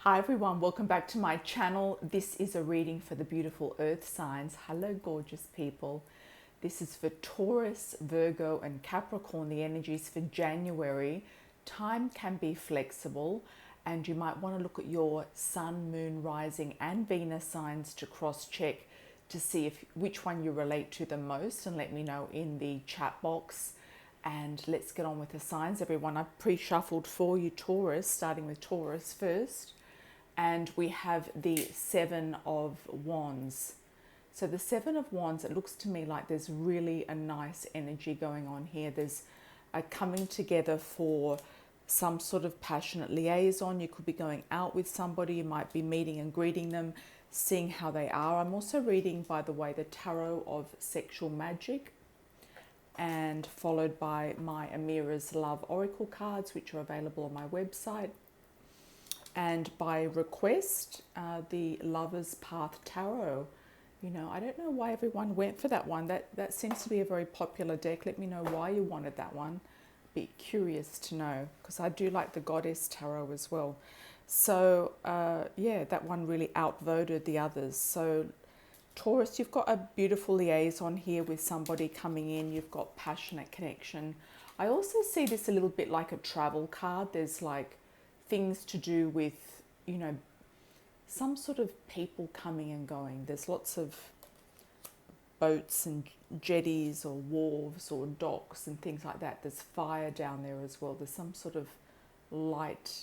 Hi everyone, welcome back to my channel. This is a reading for the beautiful earth signs. Hello gorgeous people. This is for Taurus, Virgo and Capricorn, the energies for January. Time can be flexible and you might want to look at your sun, moon, rising and Venus signs to cross check to see which one you relate to the most, and let me know in the chat box. And let's get on with the signs, everyone. I've pre-shuffled for you Taurus, starting with Taurus first. And we have the Seven of Wands. So the Seven of Wands, it looks to me like there's really a nice energy going on here. There's a coming together for some sort of passionate liaison. You could be going out with somebody. You might be meeting and greeting them, seeing how they are. I'm also reading, by the way, the Tarot of Sexual Magic, and followed by my Amira's Love Oracle cards, which are available on my website. And by request, the Lover's Path Tarot. You know, I don't know why everyone went for that one. That seems to be a very popular deck. Let me know why you wanted that one. Be curious to know, because I do like the Goddess Tarot as well. So, yeah, that one really outvoted the others. So, Taurus, you've got a beautiful liaison here with somebody coming in. You've got passionate connection. I also see this a little bit like a travel card. There's like things to do with, you know, some sort of people coming and going. There's lots of boats and jetties or wharves or docks and things like that. There's fire down there as well. There's some sort of light,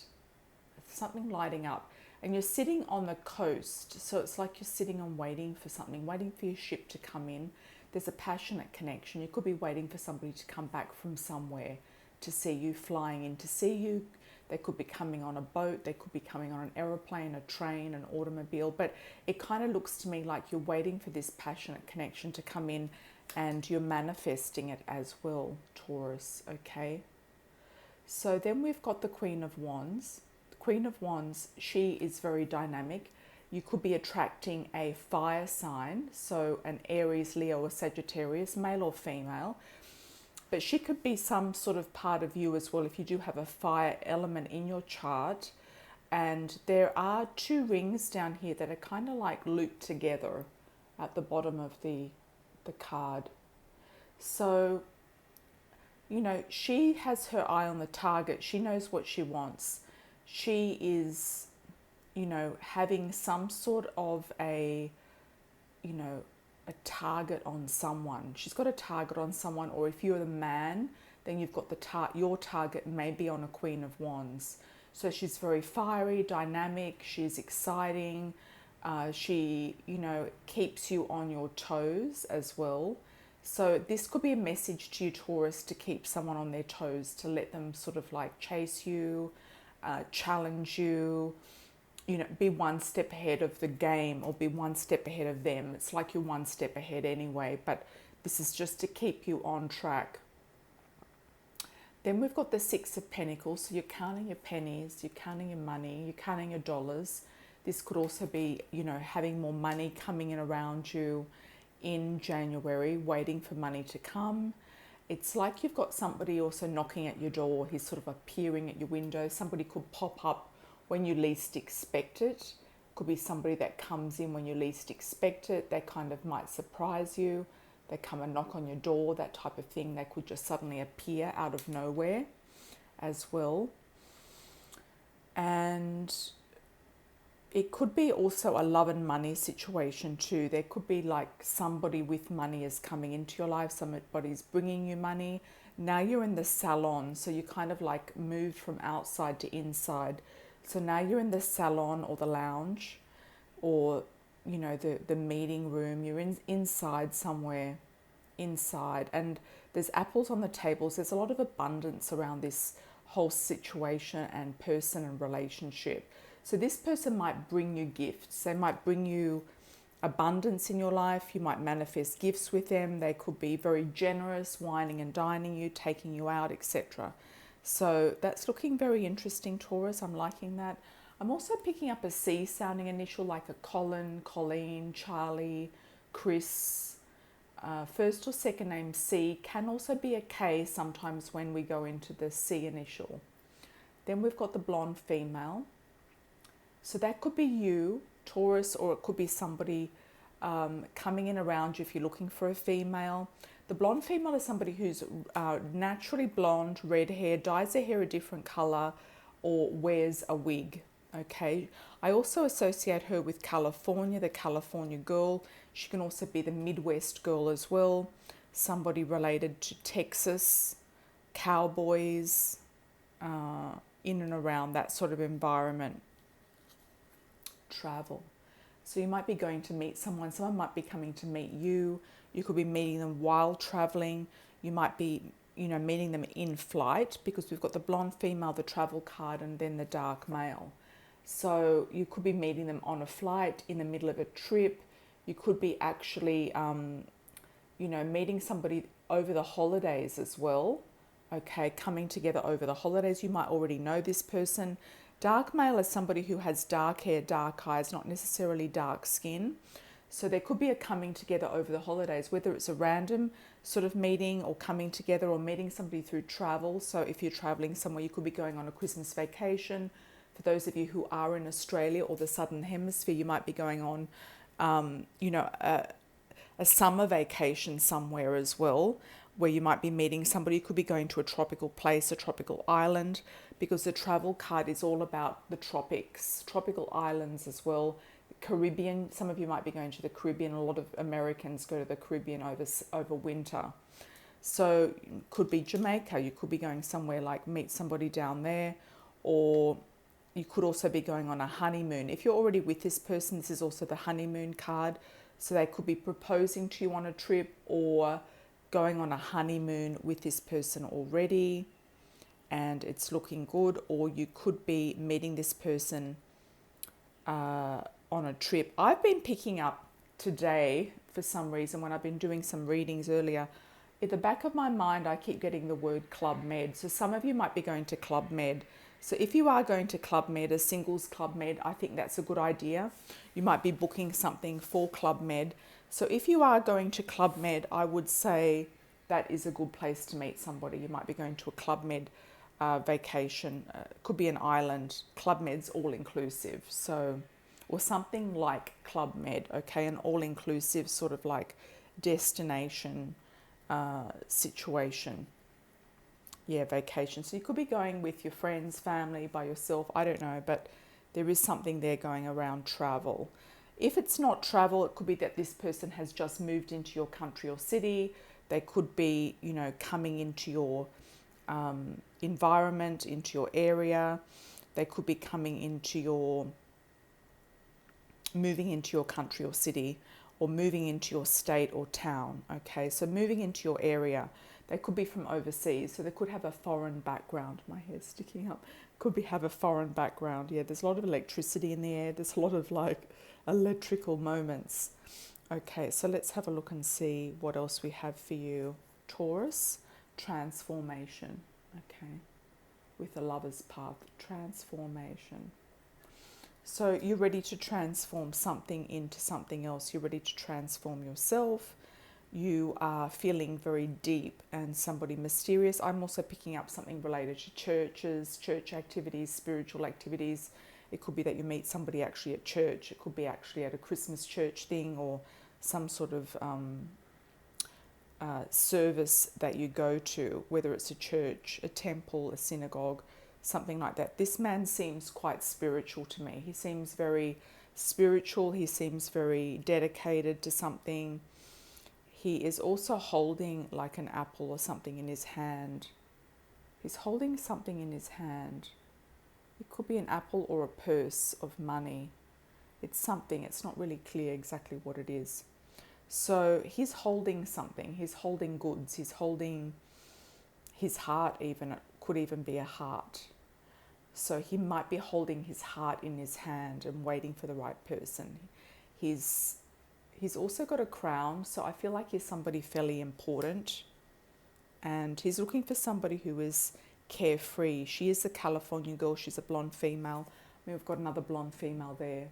something lighting up. And you're sitting on the coast, so it's like you're sitting and waiting for something, waiting for your ship to come in. There's a passionate connection. You could be waiting for somebody to come back from somewhere to see you, flying in to see you. They could be coming on a boat, they could be coming on an aeroplane, a train, an automobile, but it kind of looks to me like you're waiting for this passionate connection to come in and you're manifesting it as well, Taurus, okay? So then we've got the Queen of Wands. The Queen of Wands, she is very dynamic. You could be attracting a fire sign, so an Aries, Leo or Sagittarius, male or female. But she could be some sort of part of you as well if you do have a fire element in your chart. And there are two rings down here that are kind of like looped together at the bottom of the card. So, you know, she has her eye on the target. She knows what she wants. She is, you know, having some sort of a, you know, a target on someone. She's got a target on someone, or if you're the man, then you've got your target may be on a Queen of Wands. So she's very fiery, dynamic, she's exciting. She, you know, keeps you on your toes as well. So this could be a message to you, Taurus, to keep someone on their toes, to let them sort of like chase you, challenge you, you know, be one step ahead of the game or be one step ahead of them. It's like you're one step ahead anyway, but this is just to keep you on track. Then we've got the Six of Pentacles. So you're counting your pennies, you're counting your money, you're counting your dollars. This could also be, you know, having more money coming in around you in January, waiting for money to come. It's like you've got somebody also knocking at your door. He's sort of appearing at your window. Somebody could pop up when you least expect it. Could be somebody that comes in when you least expect it. They kind of might surprise you. They come and knock on your door, that type of thing. They could just suddenly appear out of nowhere as well. And it could be also a love and money situation too. There could be like somebody with money is coming into your life. Somebody's bringing you money. Now you're in the salon. So you kind of like moved from outside to inside. So now you're in the salon or the lounge or, you know, the meeting room. You're inside somewhere, inside. And there's apples on the tables. There's a lot of abundance around this whole situation and person and relationship. So this person might bring you gifts. They might bring you abundance in your life. You might manifest gifts with them. They could be very generous, wining and dining you, taking you out, etc. So that's looking very interesting, Taurus. I'm liking that. I'm also picking up a C sounding initial, like a Colin, Colleen, Charlie, Chris. First or second name C, can also be a K sometimes when we go into the C initial. Then we've got the blonde female. So that could be you, Taurus, or it could be somebody coming in around you if you're looking for a female. The blonde female is somebody who's naturally blonde, red hair, dyes their hair a different color, or wears a wig. Okay. I also associate her with California, the California girl. She can also be the Midwest girl as well. Somebody related to Texas, cowboys, in and around that sort of environment. Travel. So you might be going to meet someone. Someone might be coming to meet you. You could be meeting them while traveling. You might be, meeting them in flight, because we've got the blonde female, the travel card, and then the dark male. So you could be meeting them on a flight, in the middle of a trip. You could be actually, meeting somebody over the holidays as well. Okay, coming together over the holidays. You might already know this person. Dark male is somebody who has dark hair, dark eyes, not necessarily dark skin. So there could be a coming together over the holidays, whether it's a random sort of meeting or coming together, or meeting somebody through travel. So if you're traveling somewhere, you could be going on a Christmas vacation. For those of you who are in Australia or the Southern Hemisphere, you might be going on, a summer vacation somewhere as well, where you might be meeting somebody. You could be going to a tropical place, a tropical island, because the travel card is all about the tropics, tropical islands as well. Caribbean, some of you might be going to the Caribbean. A lot of Americans go to the Caribbean over winter. So could be Jamaica. You could be going somewhere like meet somebody down there, or you could also be going on a honeymoon. If you're already with this person, this is also the honeymoon card. So they could be proposing to you on a trip, or going on a honeymoon with this person already, and it's looking good. Or you could be meeting this person on a trip. I've been picking up today, for some reason, when I've been doing some readings earlier, at the back of my mind, I keep getting the word Club Med. So some of you might be going to Club Med. So if you are going to Club Med, a singles Club Med, I think that's a good idea. You might be booking something for Club Med. So if you are going to Club Med, I would say that is a good place to meet somebody. You might be going to a Club Med vacation. Could be an island. Club Med's all inclusive. So, or something like Club Med, okay, an all-inclusive sort of like destination situation. Yeah, vacation. So you could be going with your friends, family, by yourself, I don't know, but there is something there going around travel. If it's not travel, it could be that this person has just moved into your country or city. They could be, coming into your environment, into your area. They could be coming into your, moving into your country or city, or moving into your state or town. Okay, so moving into your area. They could be from overseas, so they could have a foreign background. My hair's sticking up. Have a foreign background. Yeah, there's a lot of electricity in the air. There's a lot of like electrical moments. Okay, so let's have a look and see what else we have for you. Taurus, transformation. Okay, with the Lover's Path, transformation. So you're ready to transform something into something else. You're ready to transform yourself. You are feeling very deep and somebody mysterious. I'm also picking up something related to churches, church activities, spiritual activities. It could be that you meet somebody actually at church. It could be actually at a Christmas church thing, or some sort of service that you go to, whether it's a church, a temple, a synagogue, something like that. This man seems quite spiritual to me. He seems very spiritual. He seems very dedicated to something. He is also holding like an apple or something in his hand. He's holding something in his hand. It could be an apple or a purse of money. It's something. It's not really clear exactly what it is. So he's holding something. He's holding goods. He's holding his heart even. It could even be a heart. So he might be holding his heart in his hand and waiting for the right person. He's also got a crown, so I feel like he's somebody fairly important. And he's looking for somebody who is carefree. She is a California girl. She's a blonde female. I mean, we've got another blonde female there.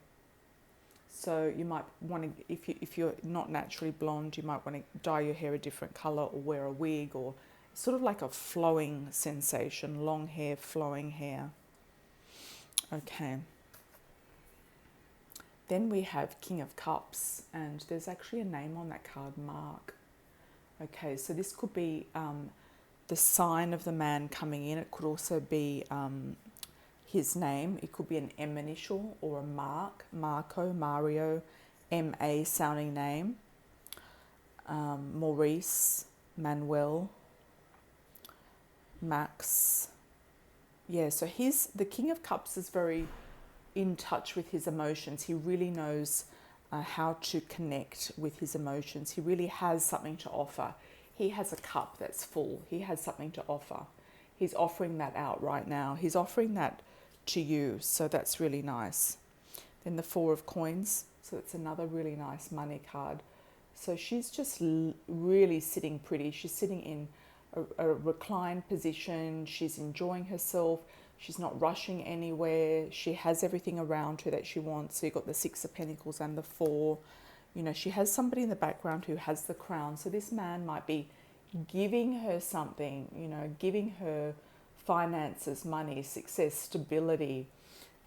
So you might want to, if you're not naturally blonde, you might want to dye your hair a different color, or wear a wig, or sort of like a flowing sensation, long hair, flowing hair. Okay. Then we have King of Cups, and there's actually a name on that card, Mark. Okay, so this could be the sign of the man coming in. It could also be his name. It could be an M initial or a Mark, Marco, Mario, M-A sounding name. Maurice, Manuel, Max. Yeah, so the King of Cups is very in touch with his emotions. He really knows how to connect with his emotions. He really has something to offer. He has a cup that's full. He has something to offer. He's offering that out right now. He's offering that to you, so that's really nice. Then the Four of Coins, so it's another really nice money card. So she's just really sitting pretty. She's sitting in a reclined position. She's enjoying herself. She's not rushing anywhere. She has everything around her that she wants. So you've got the Six of Pentacles and the Four. You know, she has somebody in the background who has the crown. So this man might be giving her something, you know, giving her finances, money, success, stability,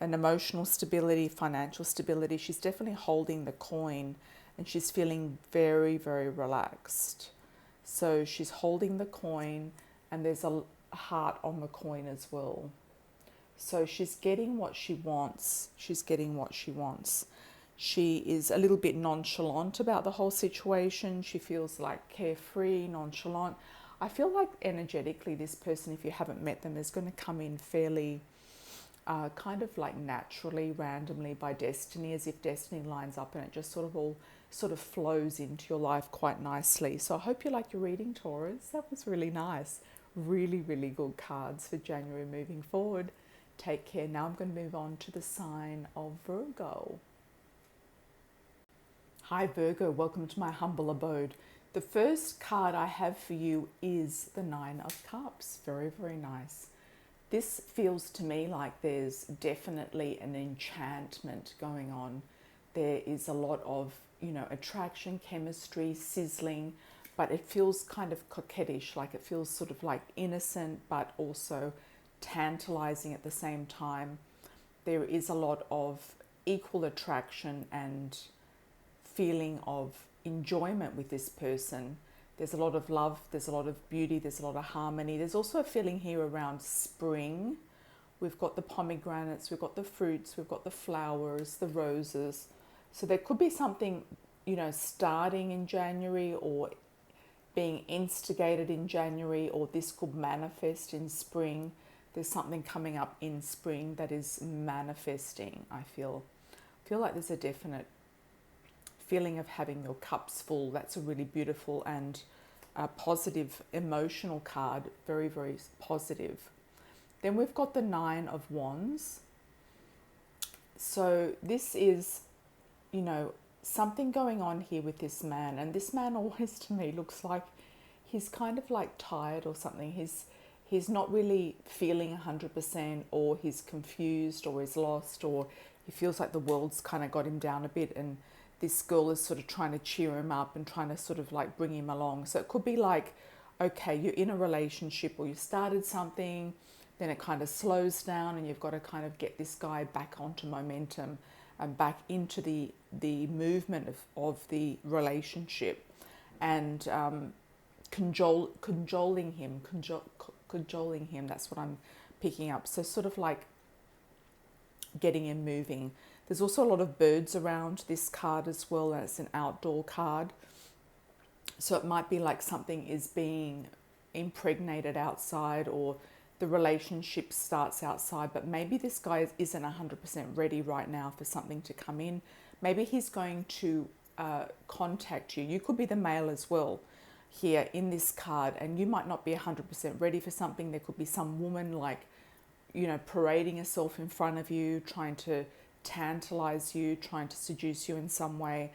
an emotional stability, financial stability. She's definitely holding the coin and she's feeling very, very relaxed. So she's holding the coin and there's a heart on the coin as well. So she's getting what she wants. She's getting what she wants. She is a little bit nonchalant about the whole situation. She feels like carefree, nonchalant. I feel like energetically this person, if you haven't met them, is going to come in fairly kind of like naturally, randomly by destiny, as if destiny lines up and it just sort of flows into your life quite nicely. So I hope you like your reading, Taurus. That was really nice. Really, really good cards for January moving forward. Take care. Now I'm going to move on to the sign of Virgo. Hi Virgo, welcome to my humble abode. The first card I have for you is the Nine of Cups. Very, very nice. This feels to me like there's definitely an enchantment going on. There is a lot of, you know, attraction, chemistry, sizzling, but it feels kind of coquettish, like it feels sort of like innocent, but also tantalizing at the same time. There is a lot of equal attraction and feeling of enjoyment with this person. There's a lot of love, there's a lot of beauty, there's a lot of harmony. There's also a feeling here around spring. We've got the pomegranates, we've got the fruits, we've got the flowers, the roses. So there could be something, you know, starting in January or being instigated in January, or this could manifest in spring. There's something coming up in spring that is manifesting, I feel like there's a definite feeling of having your cups full. That's a really beautiful and positive emotional card. Very, very positive. Then we've got the Nine of Wands. So this is, you know, something going on here with this man. And this man always to me looks like he's kind of like tired or something. He's not really feeling 100%, or he's confused, or he's lost, or he feels like the world's kind of got him down a bit, and this girl is sort of trying to cheer him up and trying to sort of like bring him along. So it could be like, okay, you're in a relationship or you started something, then it kind of slows down and you've got to kind of get this guy back onto momentum and back into the movement of the relationship, and cajoling him, that's what I'm picking up. So sort of like getting him moving. There's also a lot of birds around this card as well, and it's an outdoor card. So it might be like something is being impregnated outside, or the relationship starts outside, but maybe this guy isn't 100% ready right now for something to come in. Maybe he's going to contact you. You could be the male as well here in this card, and you might not be 100% ready for something. There could be some woman like, you know, parading herself in front of you, trying to tantalize you, trying to seduce you in some way.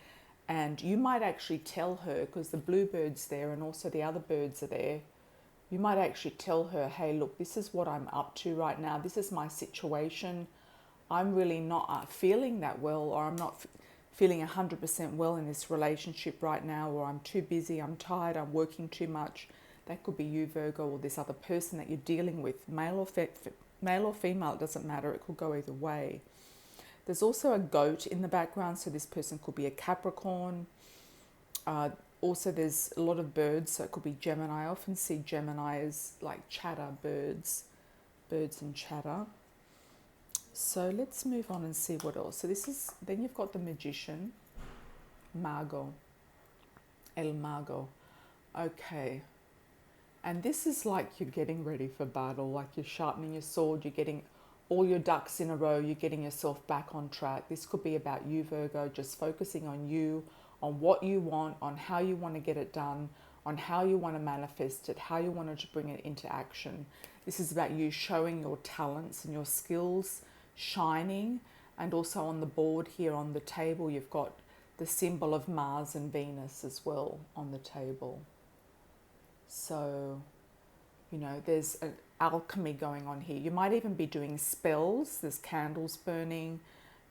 And you might actually tell her, because the bluebird's there and also the other birds are there, you might actually tell her, hey, look, this is what I'm up to right now. This is my situation. I'm really not feeling that well, or I'm not feeling 100% well in this relationship right now, or I'm too busy, I'm tired, I'm working too much. That could be you, Virgo, or this other person that you're dealing with, male or female, it doesn't matter. It could go either way. There's also a goat in the background, so this person could be a Capricorn. Also, there's a lot of birds, so it could be Gemini. I often see Gemini as like chatter birds and chatter. So let's move on and see what else. So this is, then you've got the Magician, Mago, El Mago. Okay. And this is like you're getting ready for battle, like you're sharpening your sword, you're getting all your ducks in a row, you're getting yourself back on track. This could be about you, Virgo, just focusing on you, on what you want, on how you want to get it done, on how you want to manifest it, how you want to bring it into action. This is about you showing your talents and your skills, shining. And also on the board here on the table, you've got the symbol of Mars and Venus as well on the table. So, you know, there's an alchemy going on here. You might even be doing spells. There's candles burning,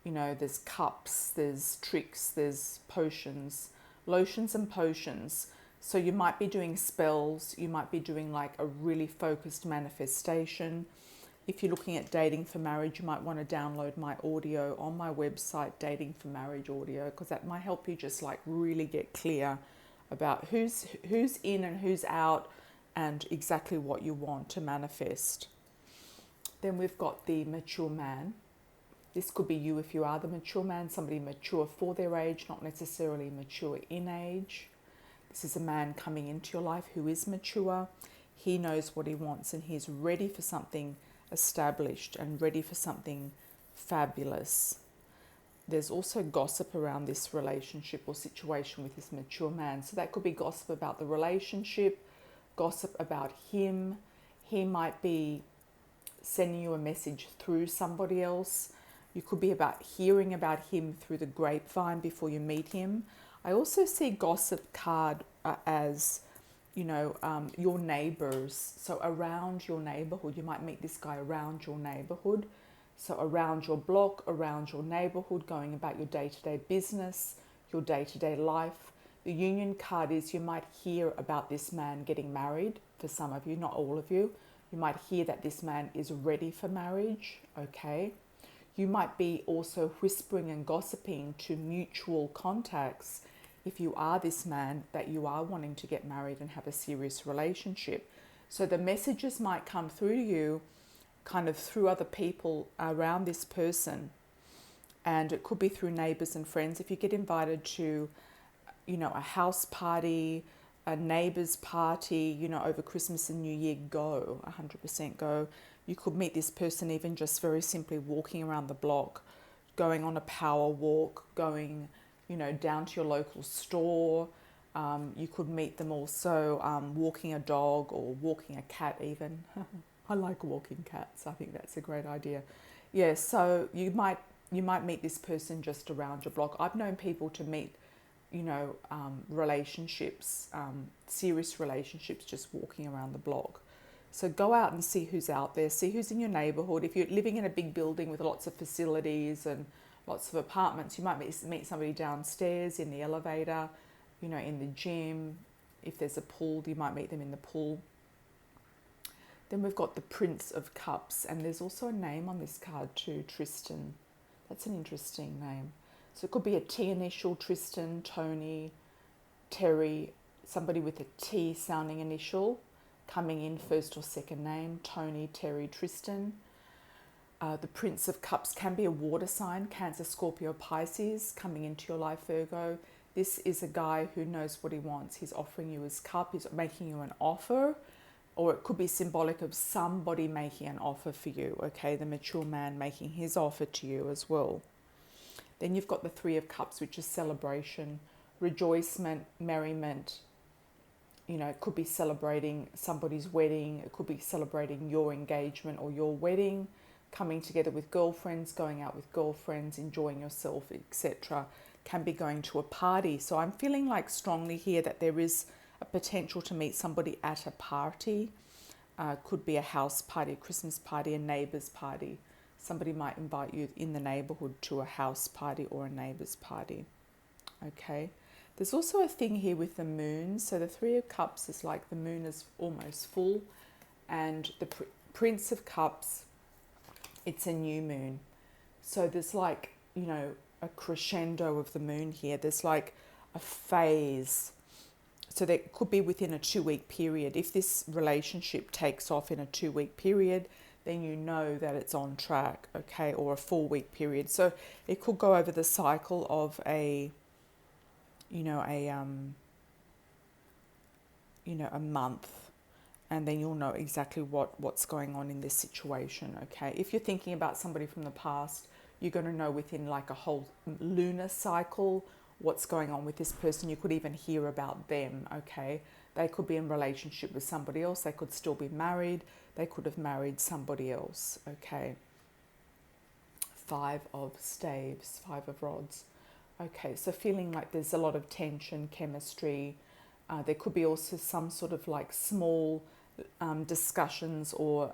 you know, there's cups, there's tricks, there's potions, lotions and potions. So you might be doing spells. You might be doing like a really focused manifestation. If you're looking at dating for marriage, you might want to download my audio on my website, Dating for Marriage audio, because that might help you just like really get clear about who's in and who's out and exactly what you want to manifest. Then we've got the mature man. This could be you if you are the mature man, somebody mature for their age, not necessarily mature in age. This is a man coming into your life who is mature. He knows what he wants and he's ready for something established and ready for something fabulous. There's also gossip around this relationship or situation with this mature man. So that could be gossip about the relationship, gossip about him. He might be sending you a message through somebody else. You could be about hearing about him through the grapevine before you meet him. I also see gossip card as, you know, your neighbors. So around your neighborhood, you might meet this guy around your neighborhood. So around your block, around your neighborhood, going about your day-to-day business, your day-to-day life. The union card is you might hear about this man getting married. For some of you, not all of you. You might hear that this man is ready for marriage, okay? You might be also whispering and gossiping to mutual contacts if you are this man that you are wanting to get married and have a serious relationship. So the messages might come through to you kind of through other people around this person, and it could be through neighbors and friends. If you get invited to, you know, a house party, a neighbor's party, you know, over Christmas and New Year, go, 100% go. You could meet this person even just very simply walking around the block, going on a power walk, going, you know, down to your local store. You could meet them also walking a dog or walking a cat even. I like walking cats. I think that's a great idea. Yeah, so you might meet this person just around your block. I've known people to meet, you know, relationships, serious relationships, just walking around the block. So go out and see who's out there, see who's in your neighborhood. If you're living in a big building with lots of facilities and lots of apartments, you might meet somebody downstairs in the elevator, you know, in the gym. If there's a pool, you might meet them in the pool. Then we've got the Prince of Cups, and there's also a name on this card too, Tristan. That's an interesting name. So it could be a T initial, Tristan, Tony, Terry, somebody with a T sounding initial coming in first or second name, Tony, Terry, Tristan. The Prince of Cups can be a water sign, Cancer, Scorpio, Pisces, coming into your life, Virgo. This is a guy who knows what he wants. He's offering you his cup, he's making you an offer, or it could be symbolic of somebody making an offer for you, okay? The mature man making his offer to you as well. Then you've got the Three of Cups, which is celebration, rejoicement, merriment. You know, it could be celebrating somebody's wedding. It could be celebrating your engagement or your wedding, coming together with girlfriends, going out with girlfriends, enjoying yourself, etc. Can be going to a party. So I'm feeling like strongly here that there is a potential to meet somebody at a party. Could be a house party, a Christmas party, a neighbour's party. Somebody might invite you in the neighbourhood to a house party or a neighbour's party. Okay. There's also a thing here with the moon. So the Three of Cups is like the moon is almost full, and the Prince of Cups, it's a new moon. So there's like you know, a crescendo of the moon here. There's like a phase. So that could be within a 2-week period. If this relationship takes off in a 2-week period, then you know that it's on track, okay, or a 4-week period. So it could go over the cycle of a month, and then you'll know exactly what's going on in this situation, okay? If you're thinking about somebody from the past, you're going to know within like a whole lunar cycle what's going on with this person. You could even hear about them, okay? They could be in relationship with somebody else. They could still be married. They could have married somebody else, okay? 5 of staves, 5 of rods. Okay, so feeling like there's a lot of tension, chemistry. There could be also some sort of like small discussions or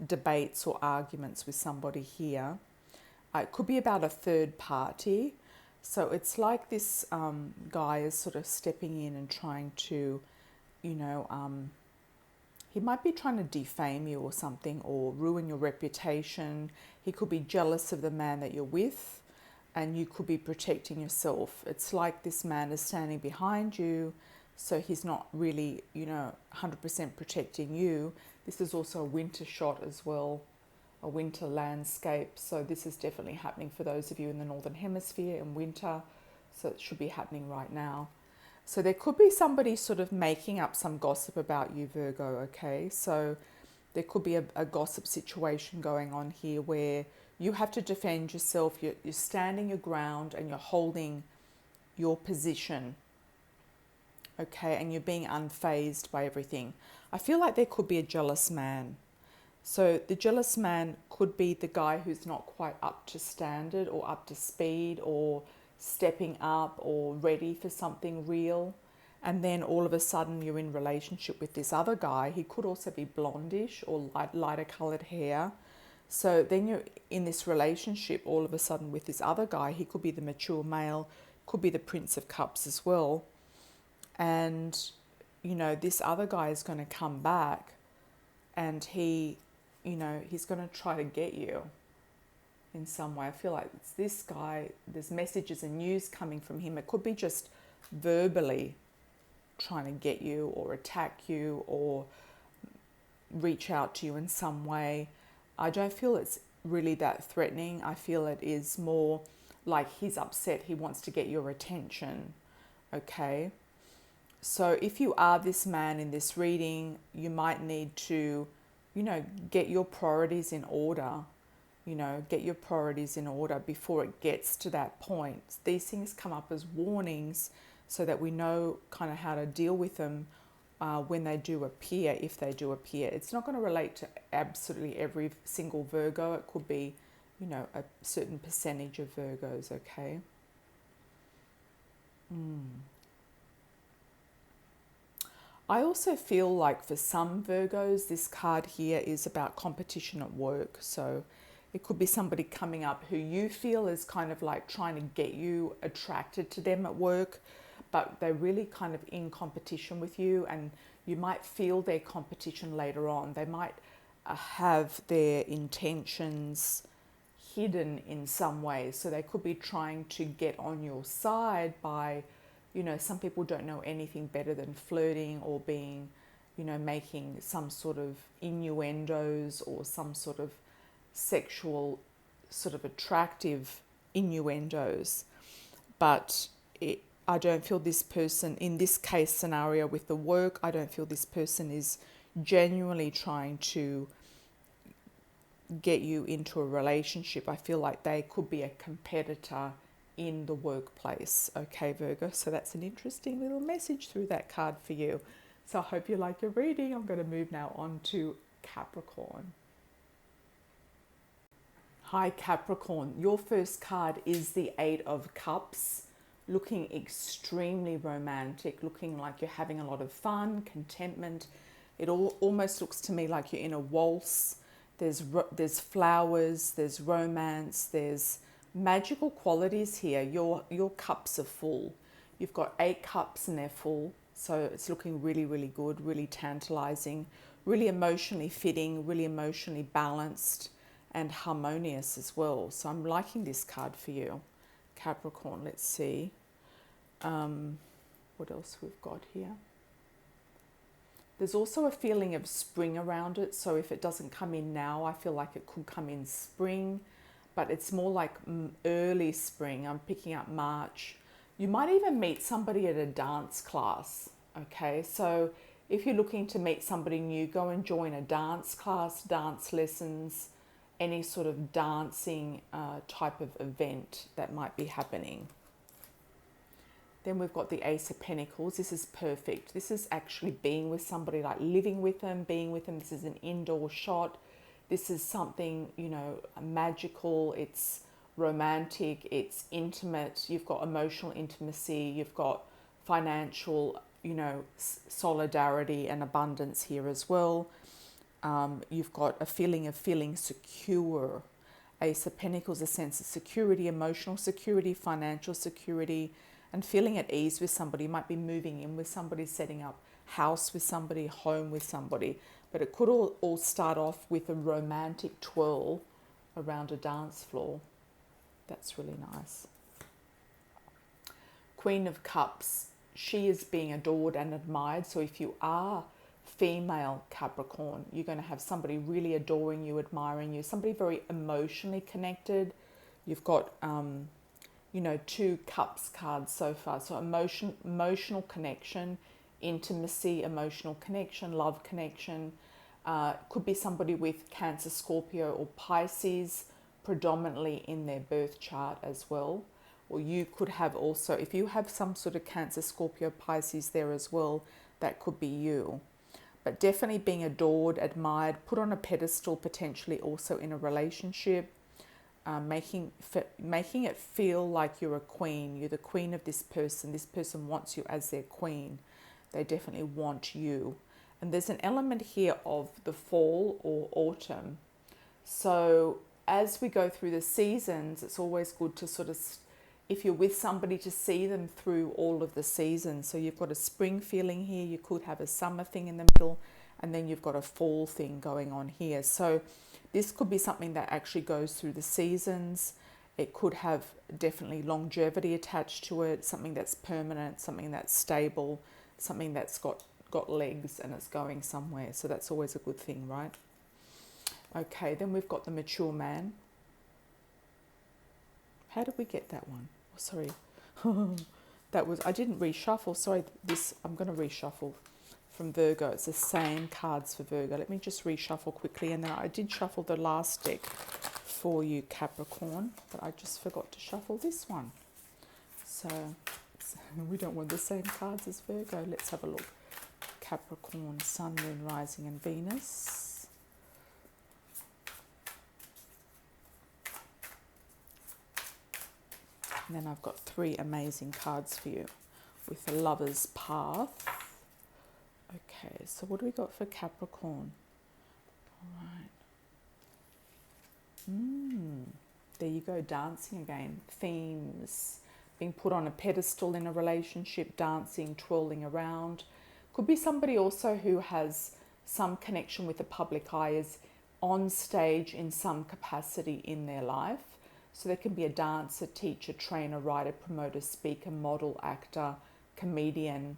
debates or arguments with somebody here. It could be about a third party. So it's like this guy is sort of stepping in and trying to, he might be trying to defame you or something, or ruin your reputation. He could be jealous of the man that you're with, and you could be protecting yourself. It's like this man is standing behind you, so he's not really, 100% protecting you. This is also a winter shot as well, a winter landscape. So this is definitely happening for those of you in the Northern Hemisphere in winter. So it should be happening right now. So there could be somebody sort of making up some gossip about you, Virgo, okay? So there could be a gossip situation going on here where you have to defend yourself. You're standing your ground and you're holding your position, okay? And you're being unfazed by everything. I feel like there could be a jealous man. So the jealous man could be the guy who's not quite up to standard or up to speed or stepping up or ready for something real. And then all of a sudden you're in relationship with this other guy. He could also be blondish or lighter colored hair. So then you're in this relationship all of a sudden with this other guy. He could be the mature male, could be the Prince of Cups as well. And, this other guy is going to come back and he's going to try to get you in some way. I feel like it's this guy, there's messages and news coming from him. It could be just verbally trying to get you or attack you or reach out to you in some way. I don't feel it's really that threatening. I feel it is more like he's upset. He wants to get your attention, okay? So if you are this man in this reading, you might need to, get your priorities in order. Get your priorities in order before it gets to that point. These things come up as warnings so that we know kind of how to deal with them when they do appear, if they do appear. It's not going to relate to absolutely every single Virgo. It could be, a certain percentage of Virgos, okay? I also feel like for some Virgos, this card here is about competition at work. So it could be somebody coming up who you feel is kind of like trying to get you attracted to them at work, but they're really kind of in competition with you, and you might feel their competition later on. They might have their intentions hidden in some way. So they could be trying to get on your side by, some people don't know anything better than flirting or being, making some sort of innuendos or some sort of sexual, sort of attractive innuendos. But I don't feel this person, in this case scenario with the work, I don't feel this person is genuinely trying to get you into a relationship. I feel like they could be a competitor in the workplace, okay, Virgo? So that's an interesting little message through that card for you. So I hope you like your reading. I'm going to move now on to Capricorn. Hi, Capricorn. Your first card is the 8 of Cups, looking extremely romantic, looking like you're having a lot of fun, contentment. It almost looks to me like you're in a waltz. There's flowers, there's romance, there's magical qualities here. Your cups are full. You've got 8 cups and they're full. So it's looking really, really good, really tantalizing, really emotionally fitting, really emotionally balanced. and harmonious as well. So I'm liking this card for you, Capricorn. Let's see what else we've got here. There's also a feeling of spring around it. So if it doesn't come in now, I feel like it could come in spring, but it's more like early spring. I'm picking up March. You might even meet somebody at a dance class. Okay, so if you're looking to meet somebody new, go and join a dance class, dance lessons, any sort of dancing type of event that might be happening. Then we've got the Ace of Pentacles. This is perfect. This is actually being with somebody, like living with them, being with them. This is an indoor shot. This is something, you know, magical. It's romantic. It's intimate. You've got emotional intimacy. You've got financial, you know, solidarity and abundance here as well. You've got a feeling of feeling secure. Ace of Pentacles, a sense of security, emotional security, financial security, and feeling at ease with somebody. You might be moving in with somebody, setting up house with somebody, home with somebody. But it could all start off with a romantic twirl around a dance floor. That's really nice. Queen of Cups. She is being adored and admired. So if you are female Capricorn, you're going to have somebody really adoring you, admiring you, somebody very emotionally connected. You've got, you know, 2 Cups cards so far. So emotional connection, intimacy, emotional connection, love connection. Could be somebody with Cancer, Scorpio, or Pisces predominantly in their birth chart as well. Or you could have also, if you have some sort of Cancer, Scorpio, Pisces there as well, that could be you. But definitely being adored, admired, put on a pedestal, potentially also in a relationship. Making it feel like you're a queen. You're the queen of this person. This person wants you as their queen. They definitely want you. And there's an element here of the fall or autumn. So as we go through the seasons, it's always good to sort of, if you're with somebody, to see them through all of the seasons. So you've got a spring feeling here. You could have a summer thing in the middle, and then you've got a fall thing going on here. So this could be something that actually goes through the seasons. It could have definitely longevity attached to it, something that's permanent, something that's stable, something that's got legs and it's going somewhere. So that's always a good thing, right? Okay, then we've got the mature man. How did we get that one? Oh, sorry. That was, I didn't reshuffle. Sorry, I'm going to reshuffle from Virgo. It's the same cards for Virgo. Let me just reshuffle quickly. And then I did shuffle the last deck for you, Capricorn, but I just forgot to shuffle this one. So we don't want the same cards as Virgo. Let's have a look. Capricorn, Sun, Moon, Rising, and Venus. And then I've got 3 amazing cards for you with the Lover's Path. Okay, so what do we got for Capricorn? All right. There you go, dancing again. Themes. Being put on a pedestal in a relationship, dancing, twirling around. Could be somebody also who has some connection with the public eye, is on stage in some capacity in their life. So they can be a dancer, teacher, trainer, writer, promoter, speaker, model, actor, comedian,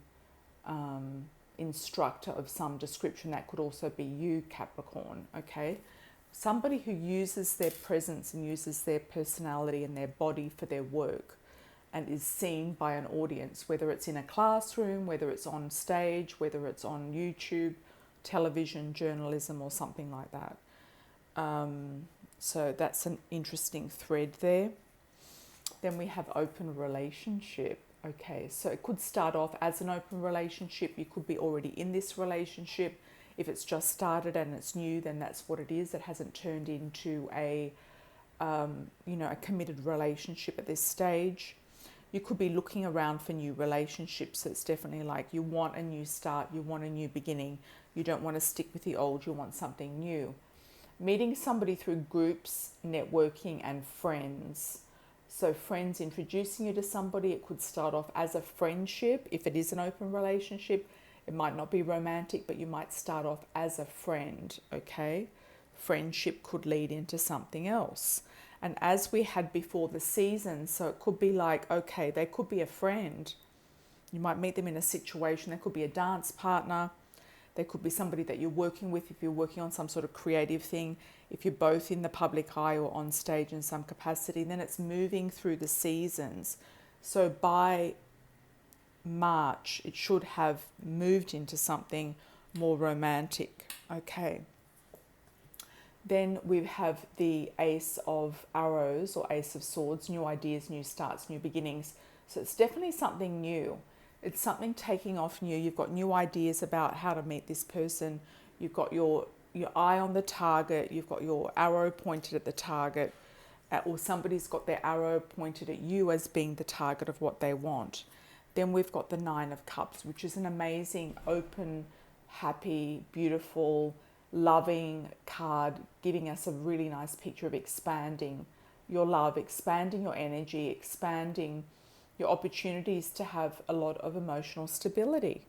instructor of some description. That could also be you, Capricorn, okay? Somebody who uses their presence and uses their personality and their body for their work and is seen by an audience, whether it's in a classroom, whether it's on stage, whether it's on YouTube, television, journalism, or something like that. So that's an interesting thread there. Then we have open relationship. Okay, so it could start off as an open relationship. You could be already in this relationship. If it's just started and it's new, then that's what it is. It hasn't turned into a committed relationship at this stage. You could be looking around for new relationships. So it's definitely like you want a new start, you want a new beginning. You don't want to stick with the old, you want something new. Meeting somebody through groups, networking, and friends. So friends introducing you to somebody. It could start off as a friendship. If it is an open relationship, it might not be romantic, but you might start off as a friend, okay? friendship could lead into something else. And as we had before the season, so it could be like, okay, they could be a friend. You might meet them in a situation. They could be a dance partner. They could be somebody that you're working with if you're working on some sort of creative thing. If you're both in the public eye or on stage in some capacity, then it's moving through the seasons. So by March, it should have moved into something more romantic. Okay. Then we have the Ace of Arrows or Ace of Swords, new ideas, new starts, new beginnings. So it's definitely something new. It's something taking off new. You've got new ideas about how to meet this person. You've got your eye on the target. You've got your arrow pointed at the target, or somebody's got their arrow pointed at you as being the target of what they want. Then we've got the Nine of Cups, which is an amazing, open, happy, beautiful, loving card, giving us a really nice picture of expanding your love, expanding your energy, expanding your opportunities to have a lot of emotional stability.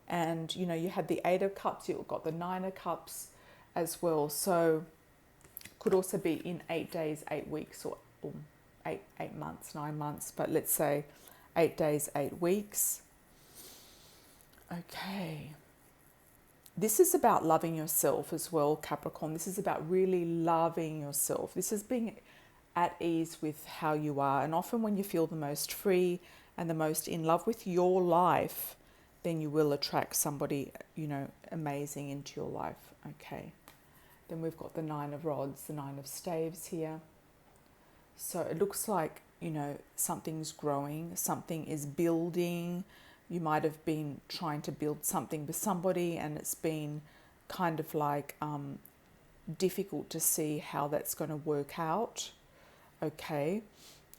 And you know, you had the Eight of Cups, you've got the Nine of Cups as well. So could also be in 8 days, 8 weeks, or 8 months, 9 months, but let's say 8 days, 8 weeks. Okay. This is about loving yourself as well, Capricorn. This is about really loving yourself. This is being at ease with how you are. And often when you feel the most free and the most in love with your life, then you will attract somebody, you know, amazing into your life. Okay. Then we've got the Nine of Rods, the Nine of Staves here. So it looks like, you know, something's growing, something is building. You might have been trying to build something with somebody and it's been kind of like difficult to see how that's going to work out. Okay.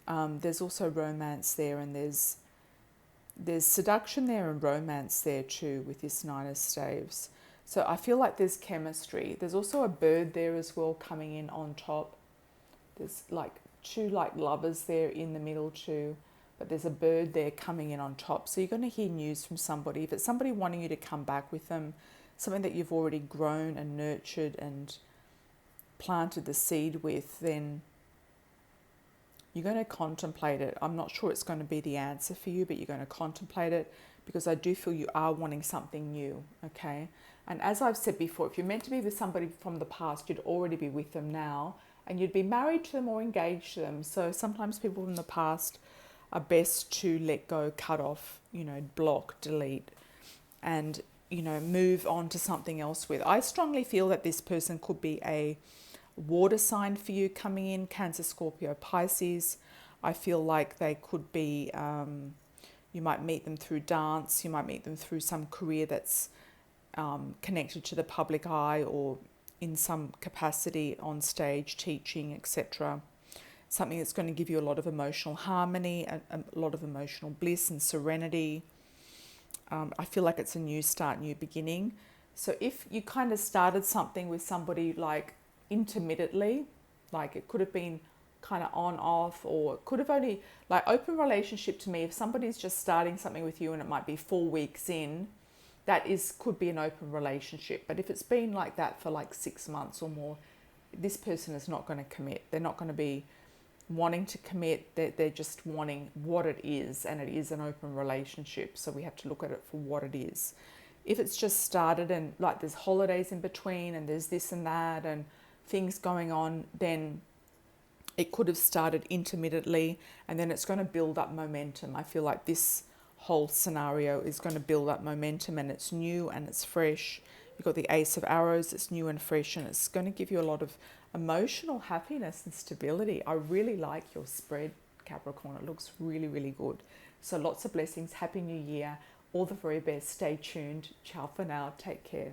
There's also romance there, and there's seduction there and romance there too with this Nine of Staves. So I feel like there's chemistry. There's also a bird there as well coming in on top. There's like two like lovers there in the middle too, but there's a bird there coming in on top. So you're going to hear news from somebody. If it's somebody wanting you to come back with them, something that you've already grown and nurtured and planted the seed with, then you're going to contemplate it. I'm not sure it's going to be the answer for you, but you're going to contemplate it because I do feel you are wanting something new, okay? And as I've said before, if you're meant to be with somebody from the past, you'd already be with them now and you'd be married to them or engaged to them. So sometimes people from the past are best to let go, cut off, you know, block, delete, and, you know, move on to something else with. I strongly feel that this person could be a water sign for you coming in, Cancer, Scorpio, Pisces. I feel like they could be, you might meet them through dance, you might meet them through some career that's connected to the public eye or in some capacity on stage, teaching, etc. Something that's going to give you a lot of emotional harmony, a lot of emotional bliss and serenity. I feel like it's a new start, new beginning. So if you kind of started something with somebody like intermittently, like it could have been kind of on off, or it could have only, like open relationship to me, if somebody's just starting something with you and it might be 4 weeks in, that could be an open relationship. But if it's been like that for like 6 months or more, this person is not going to commit. They're not going to be wanting to commit. They're just wanting what it is, and it is an open relationship. So we have to look at it for what it is. If it's just started and like there's holidays in between and there's this and that and things going on, then it could have started intermittently and then it's going to build up momentum. I feel like this whole scenario is going to build up momentum and it's new and it's fresh. You've got the Ace of Arrows, it's new and fresh, and it's going to give you a lot of emotional happiness and stability. I really like your spread, Capricorn. It looks really, really good. So lots of blessings. Happy New Year. All the very best. Stay tuned. Ciao for now. Take care.